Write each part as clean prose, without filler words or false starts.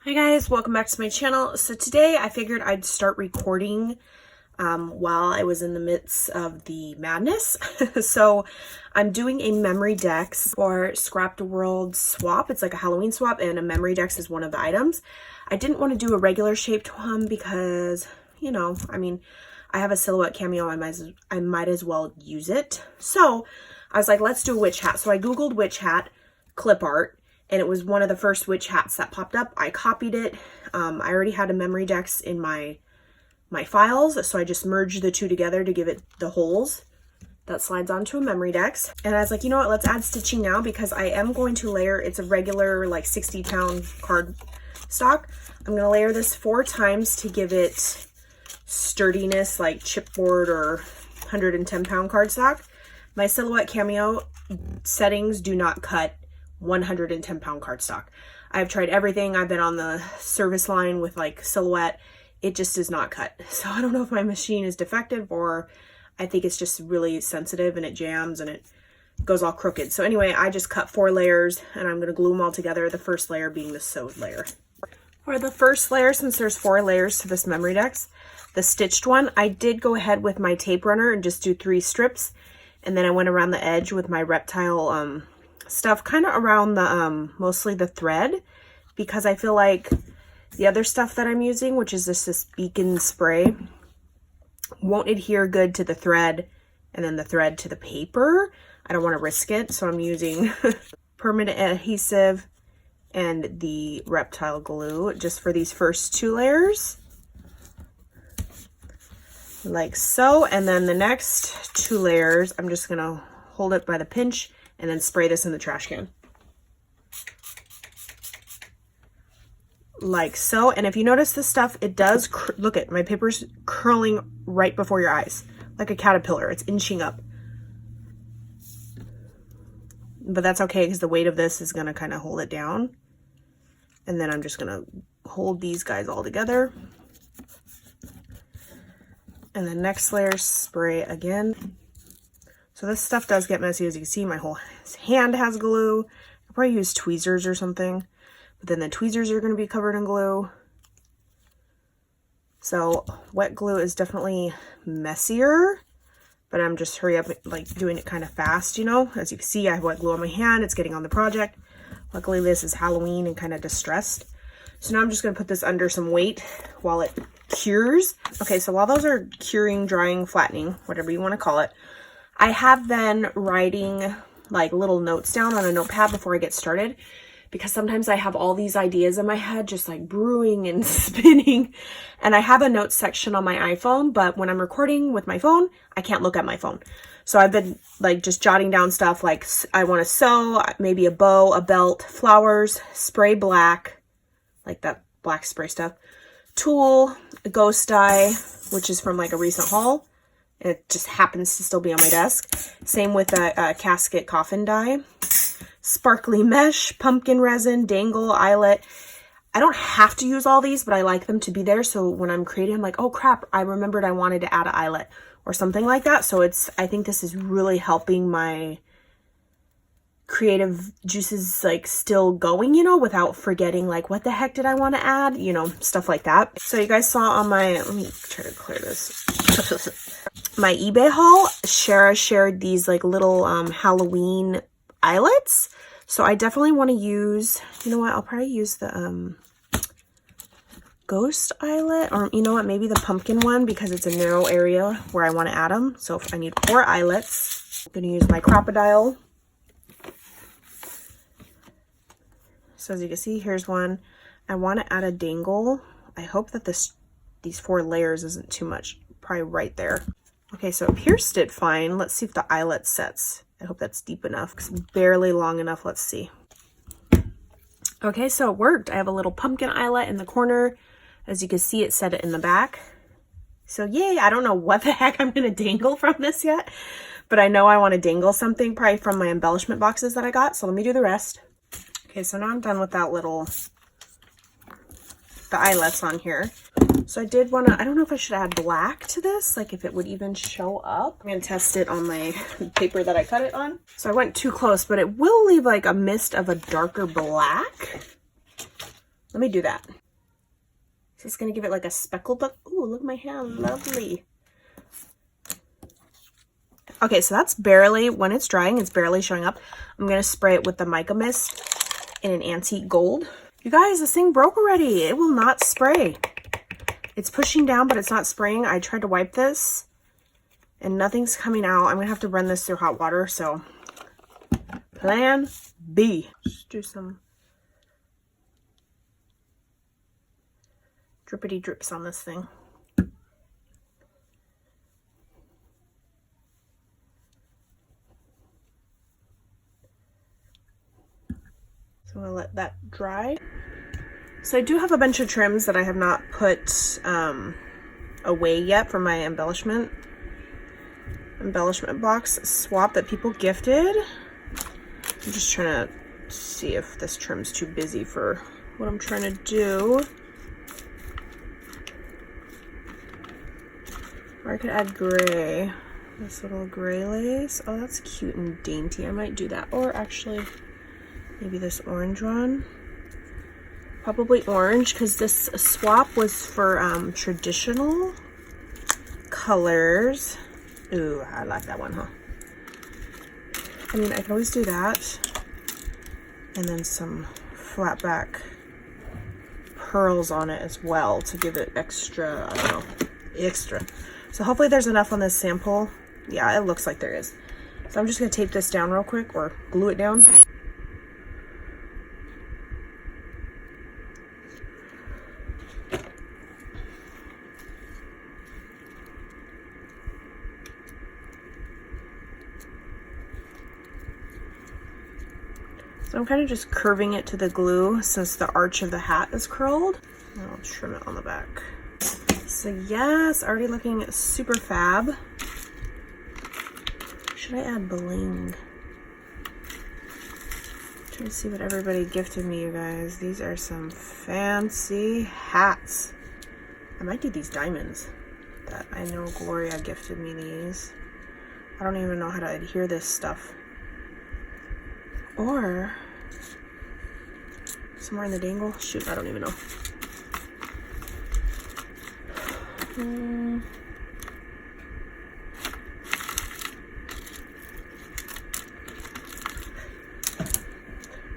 Hi guys, welcome back to my channel. So today I figured I'd start recording while I was in the midst of the madness. So I'm doing a memorydex or Scrap the World swap. It's like a Halloween swap, and a memorydex is one of the items. I didn't want to do a regular shaped one because, you know, I mean, I have a silhouette cameo. I might as well use it. So I was like, let's do a witch hat. So I Googled witch hat clip art, and it was one of the first witch hats that popped up. I copied it. I already had a memorydex in my files, so I just merged the two together to give it the holes that slides onto a memorydex. And I was like, you know what, let's add stitching now because I am going to layer, it's a regular like 60-pound card stock. I'm going to layer this 4 times to give it sturdiness like chipboard or 110-pound cardstock. My silhouette cameo settings do not cut 110-pound cardstock. I've tried everything. I've been on the service line with like silhouette. It just does not cut. So I don't know if my machine is defective or I think it's just really sensitive and it jams and it goes all crooked. So anyway, I just cut 4 layers and I'm going to glue them all together. The first layer being the sewed layer. For the first layer, since there's 4 layers to this memorydex, the stitched one, I did go ahead with my tape runner and just do 3 strips. And then I went around the edge with my reptile stuff, kind of around the mostly the thread, because I feel like the other stuff that I'm using, which is this beacon spray, won't adhere good to the thread and then the thread to the paper. I don't want to risk it, so I'm using permanent adhesive and the reptile glue just for these first 2 layers, like so. And then the next 2 layers, I'm just gonna hold it by the pinch and then spray this in the trash can. Like so. And if you notice this stuff, it does, look at my paper's curling right before your eyes, like a caterpillar. It's inching up. But that's okay because the weight of this is gonna kind of hold it down. And then I'm just gonna hold these guys all together. And the next layer, spray again. So this stuff does get messy. As you can see, my whole hand has glue. I'll probably use tweezers or something, but then the tweezers are going to be covered in glue. So wet glue is definitely messier, but I'm just hurry up, like doing it kind of fast, you know. As you can see, I have wet glue on my hand. It's getting on the project. Luckily, this is Halloween and kind of distressed. So now I'm just going to put this under some weight while it cures. Okay, so while those are curing, drying, flattening, whatever you want to call it, I have been writing like little notes down on a notepad before I get started, because sometimes I have all these ideas in my head just like brewing and spinning, and I have a notes section on my iPhone, but when I'm recording with my phone, I can't look at my phone. So I've been like just jotting down stuff like I want to sew, maybe a bow, a belt, flowers, spray black, like that black spray stuff, tulle, a ghost dye, which is from like a recent haul. It just happens to still be on my desk. Same with a casket coffin die. Sparkly mesh, pumpkin resin, dangle, eyelet. I don't have to use all these, but I like them to be there. So when I'm creating, I'm like, oh crap, I remembered I wanted to add an eyelet or something like that. So I think this is really helping my creative juices like still going, you know, without forgetting like what the heck did I want to add, you know, stuff like that. So you guys saw on my, let me try to clear this. My eBay haul, Shara shared these like little Halloween eyelets. So I definitely want to use, you know what, I'll probably use the ghost eyelet, or you know what, maybe the pumpkin one, because it's a narrow area where I want to add them. So if I need 4 eyelets, I'm going to use my crocodile. So as you can see, here's one. I want to add a dangle. I hope that these 4 layers isn't too much. Probably right there. Okay, so it pierced it fine. Let's see if the eyelet sets. I hope that's deep enough because it's barely long enough. Let's see. Okay, so it worked. I have a little pumpkin eyelet in the corner. As you can see, it set it in the back. So yay, I don't know what the heck I'm going to dangle from this yet, but I know I want to dangle something probably from my embellishment boxes that I got. So let me do the rest. Okay, so now I'm done with that the eyelets on here. So I did want to, I don't know if I should add black to this, like if it would even show up. I'm going to test it on my paper that I cut it on. So I went too close, but it will leave like a mist of a darker black. Let me do that. So it's gonna give it like a speckled look. Ooh, look at my hand, lovely. Okay, so that's barely, when it's drying, it's barely showing up. I'm gonna spray it with the mica mist in an antique gold. You guys, this thing broke already. It will not spray. It's pushing down, but it's not spraying. I tried to wipe this and nothing's coming out. I'm gonna have to run this through hot water, so plan B. Just do some drippity drips on this thing. So I'm gonna let that dry. So I do have a bunch of trims that I have not put away yet from my embellishment box swap that people gifted. I'm just trying to see if this trim's too busy for what I'm trying to do. Or I could add gray. This little gray lace. Oh, that's cute and dainty. I might do that. Or actually, maybe this orange one. Probably orange, because this swap was for traditional colors. Ooh, I like that one, huh? I mean, I can always do that. And then some flat back pearls on it as well to give it extra, I don't know, extra. So hopefully there's enough on this sample. Yeah, it looks like there is. So I'm just gonna tape this down real quick, or glue it down. So I'm kind of just curving it to the glue since the arch of the hat is curled. And I'll trim it on the back. So yes, already looking super fab. Should I add bling? Trying to see what everybody gifted me, you guys. These are some fancy hats. I might do these diamonds. That I know Gloria gifted me these. I don't even know how to adhere this stuff. Or somewhere in the dangle. Shoot, I don't even know.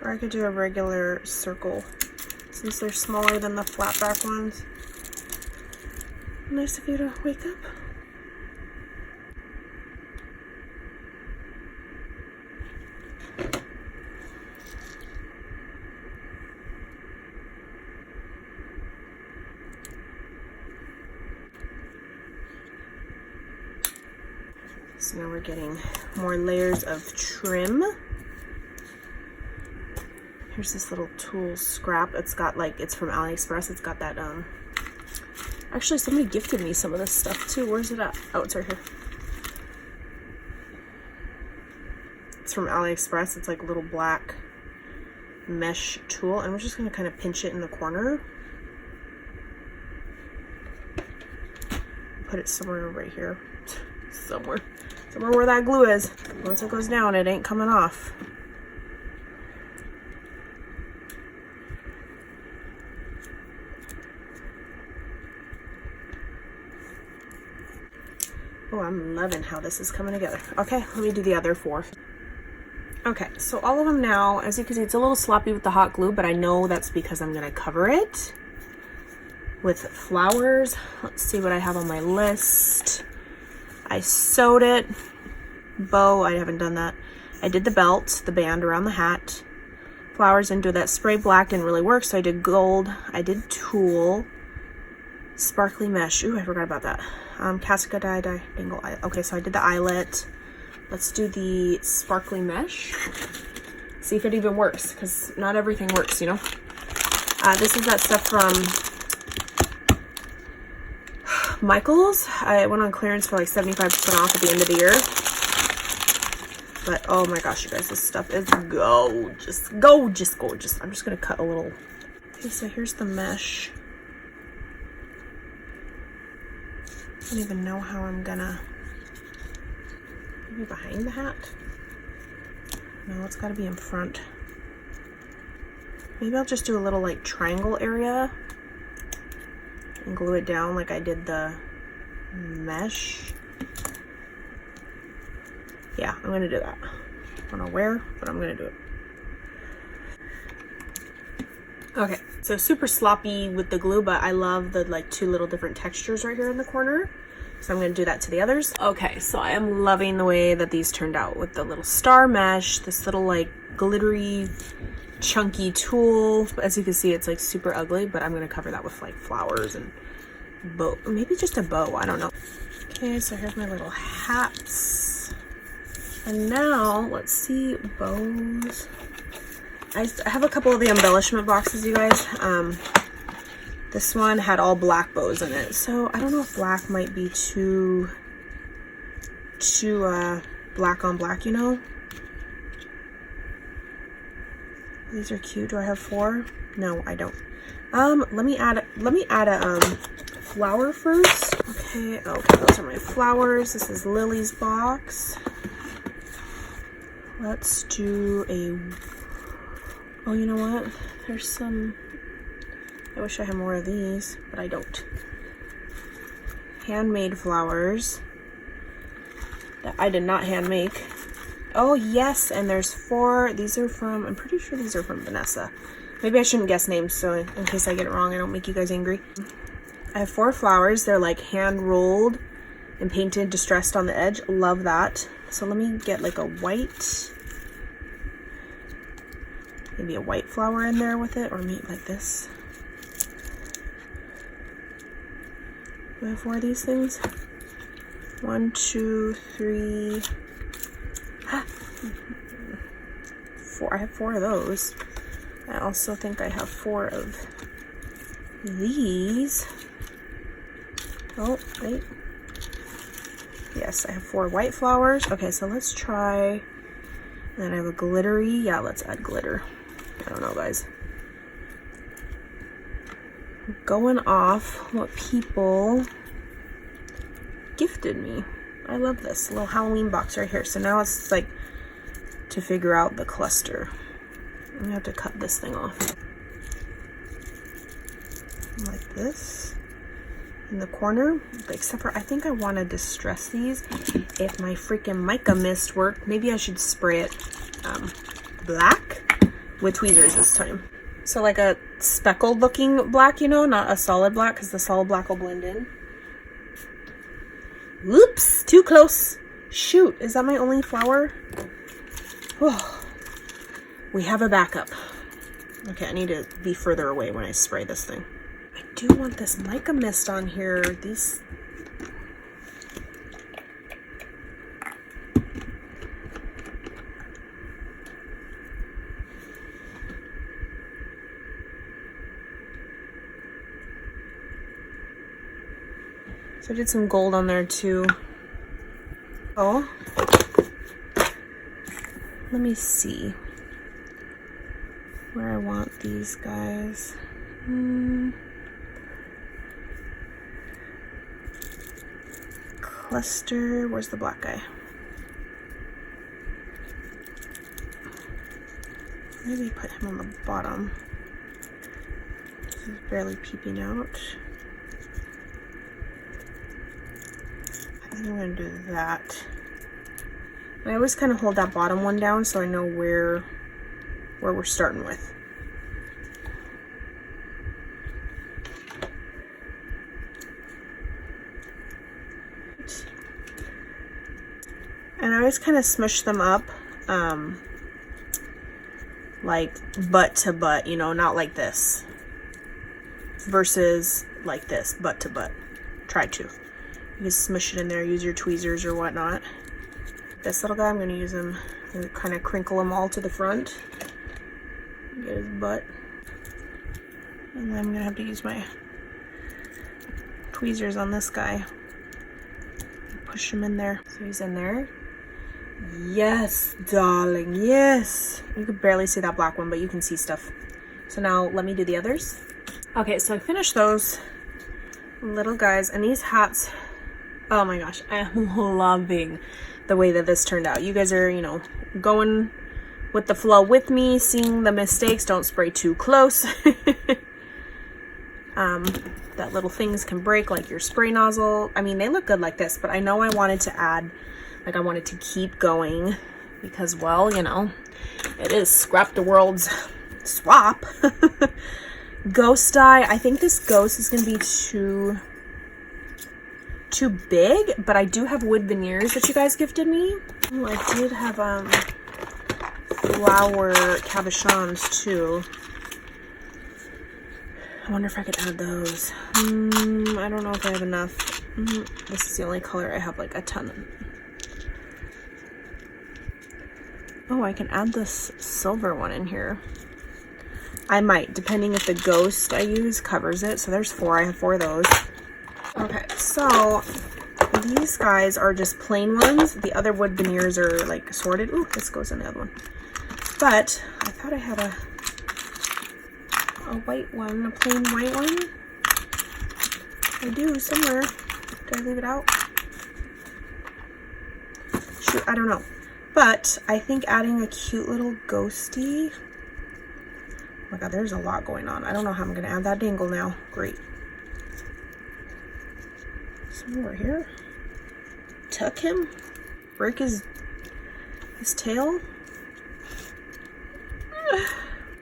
Or I could do a regular circle since they're smaller than the flat back ones. Nice of you to wake up. So now we're getting more layers of trim. Here's this little tool scrap. It's got like, it's from AliExpress. It's got that, actually somebody gifted me some of this stuff too. Where's it at? Oh, it's right here. It's from AliExpress. It's like a little black mesh tool. And we're just gonna kind of pinch it in the corner. Put it somewhere right here. Somewhere where that glue is. Once it goes down, it ain't coming off. Oh, I'm loving how this is coming together. Okay, let me do the other four. Okay, so all of them now, as you can see, it's a little sloppy with the hot glue, but I know that's because I'm gonna cover it with flowers. Let's see what I have on my list. I sewed it. Bow, I haven't done that. I did the belt, the band around the hat. Flowers, didn't do that. Spray black didn't really work, so I did gold. I did tulle. Sparkly mesh. Ooh, I forgot about that. Casca dye, dangle. Okay, so I did the eyelet. Let's do the sparkly mesh. See if it even works, because not everything works, you know? This is that stuff from Michael's. I went on clearance for like 75% off at the end of the year. But oh my gosh, you guys, this stuff is gorgeous. Gorgeous. I'm just gonna cut a little. Okay, so here's the mesh. I don't even know how I'm gonna. Maybe behind the hat? No, it's gotta be in front. Maybe I'll just do a little like triangle area and glue it down like I did the mesh. Yeah, I'm gonna do that. I don't know where, but I'm gonna do it. Okay, so super sloppy with the glue, but I love the like two little different textures right here in the corner. So I'm gonna do that to the others. Okay, so I am loving the way that these turned out with the little star mesh, this little like glittery, chunky tulle. As you can see, it's like super ugly, but I'm gonna cover that with like flowers and bow, maybe just a bow, I don't know. Okay, so here's my little hats. And now let's see bows. I have a couple of the embellishment boxes, you guys. This one had all black bows in it, so I don't know if black might be too black on black, you know. These are cute. Do I have 4? No, I don't. Let me add a flower first. Okay, those are my flowers. This is Lily's box. Let's do oh, you know what? There's some, I wish I had more of these, but I don't. Handmade flowers that I did not hand make. Oh yes, and there's 4. These are from, I'm pretty sure these are from Vanessa. Maybe I shouldn't guess names, so in case I get it wrong, I don't make you guys angry. I have 4 flowers. They're like hand rolled and painted distressed on the edge. Love that. So let me get like a white, maybe a white flower in there with it, or maybe like this. Do I have 4 of these things? 1, 2, 3, 4. I have 4 of those. I also think I have 4 of these. Oh, wait. Yes, I have 4 white flowers. Okay, so let's try, and then I have a glittery. Yeah, let's add glitter. I don't know, guys. Going off what people gifted me. I love this little Halloween box right here. So now it's like to figure out the cluster. I'm gonna have to cut this thing off. Like this. In the corner, except for I think I want to distress these. If my freaking mica mist worked, maybe I should spray it black with tweezers this time. So like a speckled looking black, you know, not a solid black, because the solid black will blend in. Whoops, too close. Shoot, is that my only flower? Oh, we have a backup. Okay, I need to be further away when I spray this thing. I do want this mica mist on here. These, so I did some gold on there too. Oh, let me see where I want these guys. Cluster, where's the black guy? Maybe put him on the bottom. He's barely peeping out. I think I'm gonna do that. I always kind of hold that bottom one down so I know where we're starting with. And I always kind of smush them up, like butt to butt, you know, not like this, versus like this, butt to butt. Try to. You can smush it in there, use your tweezers or whatnot. This little guy, I'm going to use him and kind of crinkle him all to the front. Get his butt. And then I'm going to have to use my tweezers on this guy. Push him in there. So he's in there. Yes, darling, yes. You can barely see that black one, but you can see stuff. So now let me do the others. Okay, so I finished those little guys, and these hats, oh my gosh, I am loving the way that this turned out. You guys are, you know, going with the flow with me, seeing the mistakes. Don't spray too close. That little things can break, like your spray nozzle. I mean, they look good like this, but I know I wanted to add, like I wanted to keep going because, well, you know, it is Scrap the World's swap. Ghost dye. I think this ghost is going to be too big, but I do have wood veneers that you guys gifted me. Oh, I did have flower cabochons too. I wonder if I could add those. I don't know if I have enough. This is the only color I have like a ton of. Oh, I can add this silver one in here. I might, depending if the ghost I use covers it. So there's 4. I have 4 of those. Okay, so these guys are just plain ones. The other wood veneers are like sorted. Ooh, this goes in the other one. But I thought I had a white one, a plain white one. I do somewhere. Did I leave it out? Shoot, I don't know. But I think adding a cute little ghosty. Oh my god, there's a lot going on. I don't know how I'm gonna add that dangle now. Great. Somewhere here. Tuck him. Break his tail.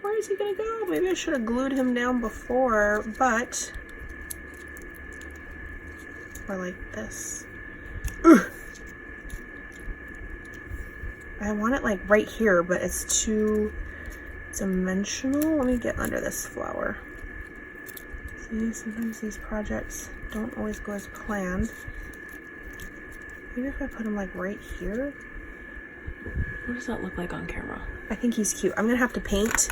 Where is he gonna go? Maybe I should have glued him down before, but or like this. Ugh. I want it like right here, but it's too dimensional. Let me get under this flower. See, sometimes these projects don't always go as planned. Maybe if I put him like right here. What does that look like on camera? I think he's cute. I'm gonna have to paint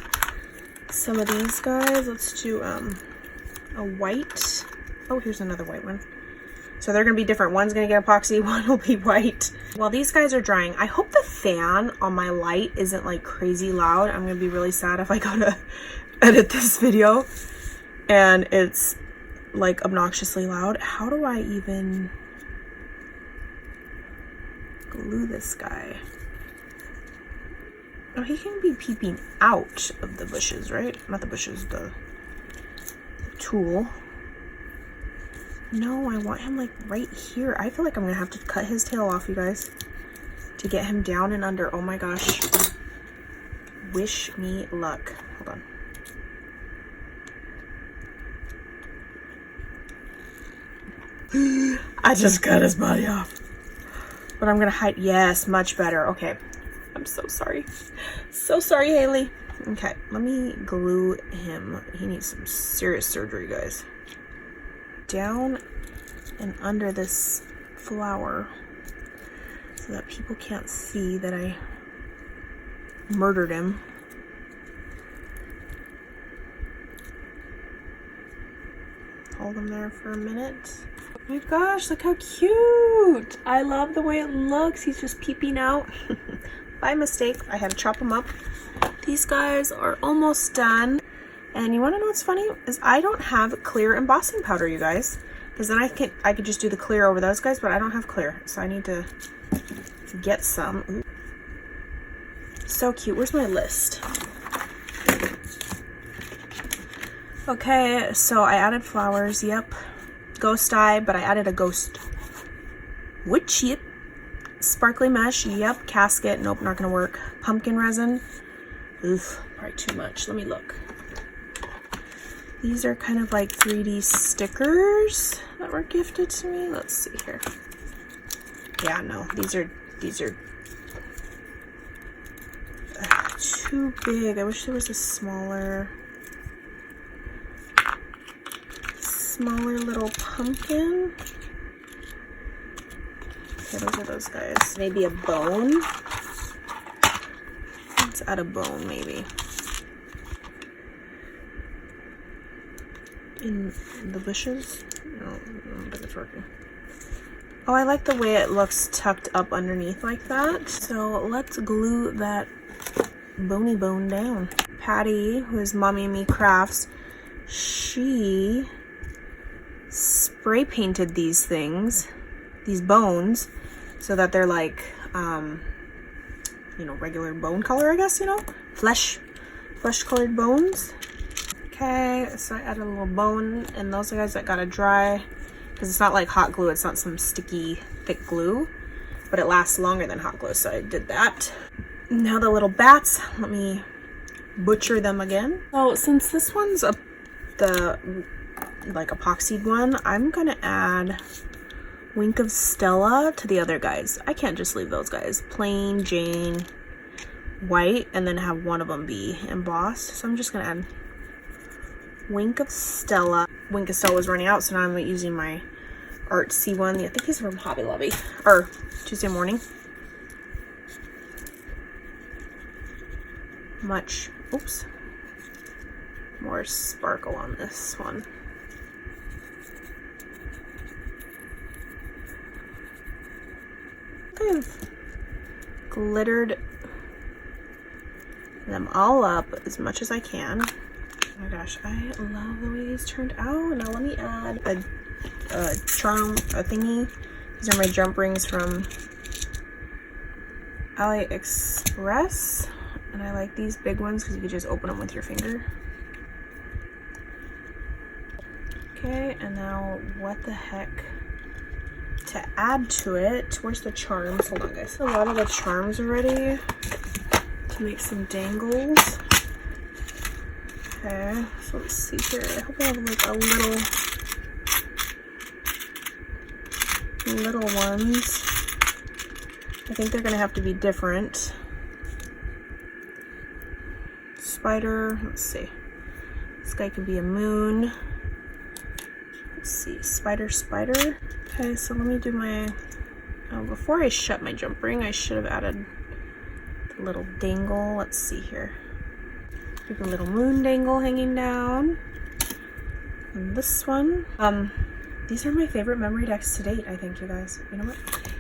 some of these guys. Let's do a white. Oh, here's another white one. So they're gonna be different. One's gonna get epoxy, one will be white. While these guys are drying, I hope the fan on my light isn't like crazy loud. I'm gonna be really sad if I go to edit this video and it's like obnoxiously loud. How do I even glue this guy? Oh, he can be peeping out of the bushes, right? Not the bushes, the tool. No, I want him like right here. I feel like I'm gonna have to cut his tail off, you guys, to get him down and under. Oh my gosh. Wish me luck. Hold on. I just cut his body off. But I'm gonna hide. Yes, much better. Okay. I'm so sorry. So sorry, Haley. Okay, let me glue him. He needs some serious surgery, guys. Down and under this flower so that people can't see that I murdered him. Hold him there for a minute. Oh my gosh, look how cute. I love the way it looks. He's just peeping out. By mistake, I had to chop them up. These guys are almost done. And you want to know what's funny? Is I don't have clear embossing powder, you guys. Because then I could just do the clear over those guys, but I don't have clear. So I need to get some. Ooh. So cute. Where's my list? Okay, so I added flowers. Yep. Ghost eye, but I added a ghost wood chip. Sparkly mesh. Yep. Casket. Nope, not gonna work. Pumpkin resin. Oof, probably too much. Let me look. These are kind of like 3D stickers that were gifted to me. Let's see here. Yeah, no, these are too big. I wish there was a smaller little pumpkin. Okay, those are those guys. Maybe a bone. Let's add a bone, maybe. In the bushes? No, I don't think it's working. Oh, I like the way it looks tucked up underneath like that. So let's glue that bony bone down. Patty, who is Mommy and Me Crafts, she spray painted these things, these bones, so that they're like you know, regular bone color, I guess, you know, flesh colored bones. Okay, so I added a little bone, and those guys that gotta dry, because it's not like hot glue, it's not some sticky thick glue, but it lasts longer than hot glue, so I did that. Now the little bats, let me butcher them again. So since this one's the like epoxied one, I'm gonna add Wink of Stella to the other guys. I can't just leave those guys plain Jane white and then have one of them be embossed, so I'm just gonna add Wink of Stella. Wink of Stella was running out, so now I'm using my artsy one. I think these are from Hobby Lobby or Tuesday Morning. Much, oops, more sparkle on this one. Kind of glittered them all up as much as I can. Oh my gosh, I love the way these turned out. Now let me add a charm, a thingy. These are my jump rings from AliExpress, and I like these big ones because you can just open them with your finger. Okay, and now what the heck to add to it? Where's the charms? Hold on, guys. A lot of the charms are ready to make some dangles. Okay, so let's see here. I hope I have like a little ones. I think they're gonna have to be different. Spider, let's see. This guy could be a moon. Let's see, spider. Okay, so let me do my, before I shut my jump ring, I should have added the little dangle. Let's see here. Give a little moon dangle hanging down. And this one. These are my favorite memory decks to date, I think, you guys. You know what?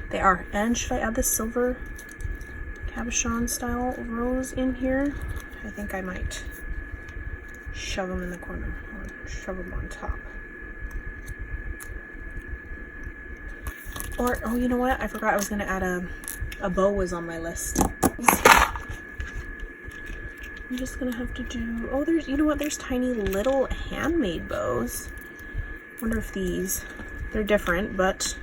They are. And should I add the silver cabochon style rose in here? I think I might shove them in the corner or shove them on top. Or, oh, you know what? I forgot I was going to add a bow was on my list. I'm just going to have to do, oh, there's, you know what? There's tiny little handmade bows. Wonder if they're different, but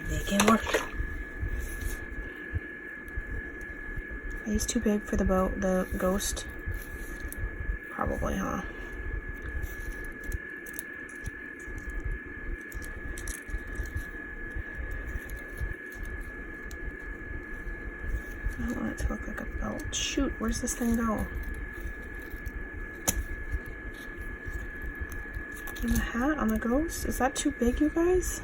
they can work. Are these too big for the bow, the ghost? Probably, huh? I don't want it to look like a belt. Shoot, where's this thing go? And the hat on the ghost? Is that too big, you guys?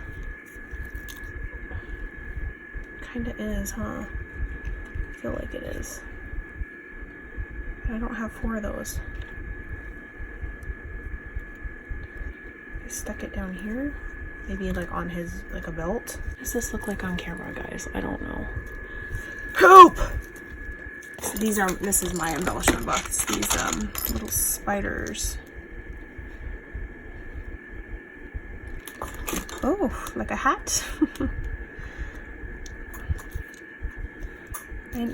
Kinda is, huh? I feel like it is. But I don't have 4 of those. I stuck it down here. Maybe like on his, like a belt. What does this look like on camera, guys? I don't know. Help! So this is my embellishment box. These little spiders. Oh, like a hat.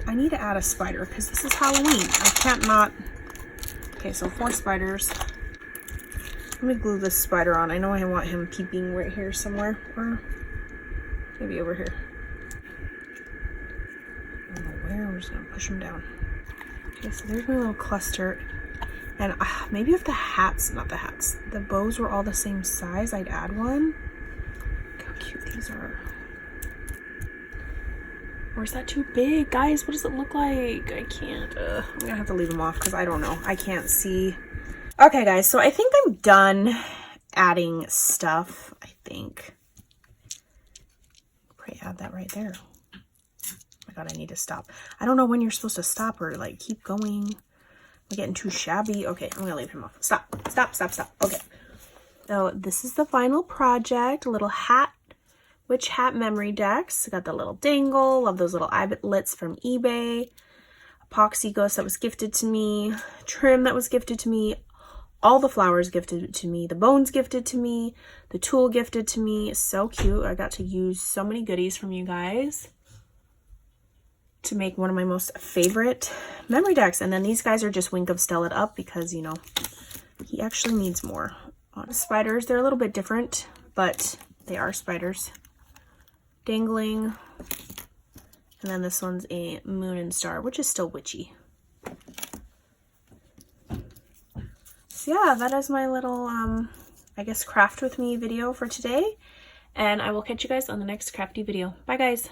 I need to add a spider because this is Halloween. I can't not. Okay, so 4 spiders. Let me glue this spider on. I know I want him peeping right here somewhere, or maybe over here. I don't know where. We're just gonna push him down. Okay, so there's my little cluster. And maybe if the bows were all the same size, I'd add one. Look how cute these are. Or is that too big? Guys, what does it look like? I can't. I'm gonna have to leave them off because I don't know. I can't see. Okay, guys, so I think I'm done adding stuff, I think. Probably add that right there. Oh my God, I need to stop. I don't know when you're supposed to stop or like keep going. I'm getting too shabby. Okay, I'm gonna leave him off. Stop. Okay. So this is the final project. A little hat, witch hat memory decks. I got the little dangle. Love those little eyelets from eBay. Epoxy ghost that was gifted to me. Trim that was gifted to me. All the flowers gifted to me. The bones gifted to me. The tool gifted to me. So cute. I got to use so many goodies from you guys. to make one of my most favorite memory decks. And then these guys are just Wink of Stellet up because, you know, he actually needs more. Spiders, they're a little bit different, but they are spiders. Dangling. And then this one's a moon and star, which is still witchy. So yeah, that is my little, I guess, craft with me video for today. And I will catch you guys on the next crafty video. Bye, guys.